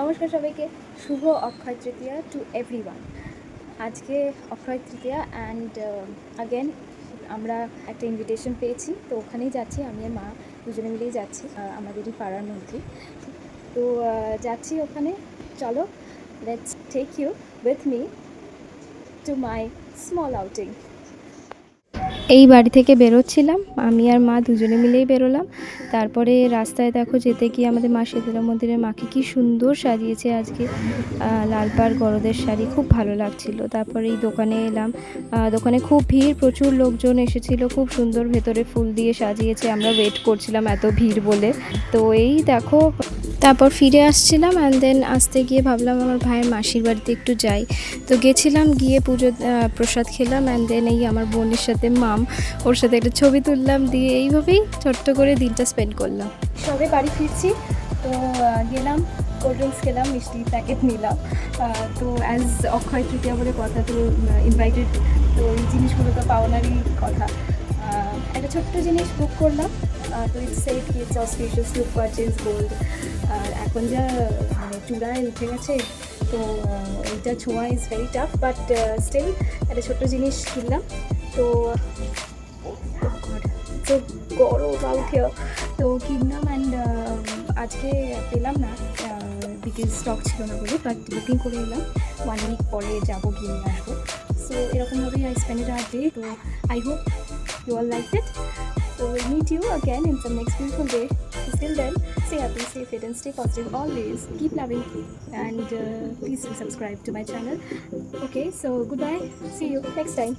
নমস্কার সবাইকে, শুভ Akshaya Tritiya to everyone. আজকে অক্ষয় তৃতীয়া অ্যান্ড আগেন আমরা একটা ইনভিটেশন পেয়েছি, তো ওখানেই যাচ্ছি। আমি আর মা দুজনে মিলেই যাচ্ছি, আমাদেরই পাড়ার মধ্যে। তো যাচ্ছি ওখানে। চলো, let's take you with me to my small outing. এই বাড়ি থেকে বেরোচ্ছিলাম, আমি আর মা দুজনে মিলেই বেরোলাম। তারপরে রাস্তায় দেখো যেতে গিয়ে আমাদের মা শীতলা মন্দিরের মাকে কি সুন্দর সাজিয়েছে আজকে, লাল পাড় গরদের শাড়ি, খুব ভালো লাগছিল। তারপরে এই দোকানে এলাম, দোকানে খুব ভিড়, প্রচুর লোকজন এসেছিল, খুব সুন্দর ভেতরে ফুল দিয়ে সাজিয়েছে। আমরা ওয়েট করছিলাম এত ভিড় বলে। তো এই দেখো, তারপর ফিরে আসছিলাম অ্যান্ড দেন আসতে গিয়ে ভাবলাম আমার ভাইয়ের মাসির বাড়িতে একটু যাই। তো গেছিলাম, গিয়ে পুজো প্রসাদ খেলাম অ্যান্ড দেন এই আমার বোনের সাথে ওর সাথে একটা ছবি তুললাম, দিয়ে এইভাবেই ছোট্ট করে দিনটা স্পেন্ড করলাম। সবে বাড়ি ফিরছি, তো গেলাম কোল্ড ড্রিঙ্কস খেলাম, মিষ্টির প্যাকেট নিলাম। তো অ্যাজ অক্ষয় তৃতীয়া বলে কথা, তো ইনভাইটেড, তো এই জিনিসগুলো তো পাওনারই কথা। একটা ছোট্ট জিনিস বুক করলাম, তো it's auspicious look purchase gold. আর এখন যা মানে চূড়ায় উঠে গেছে, তো এইটা ছোঁয়া is very tough, but still একটা ছোট্ট জিনিস কিনলাম। তো তো গরম আউট হিয়ার, তো কিনলাম অ্যান্ড আজকে পেলাম না বিকজ স্টক ছিল না বলে, বাট বুকিং করে এলাম। 1 উইক পরে যাবো, কিনে আসবো। সো এরকমভাবেই আই স্পেন্ড আর ডে। তো I hope you all liked it. So we'll meet you again in some next beautiful day. Till then, stay happy, stay fit and stay positive always. Keep loving and please do subscribe to my channel. Okay, so goodbye. See you next time.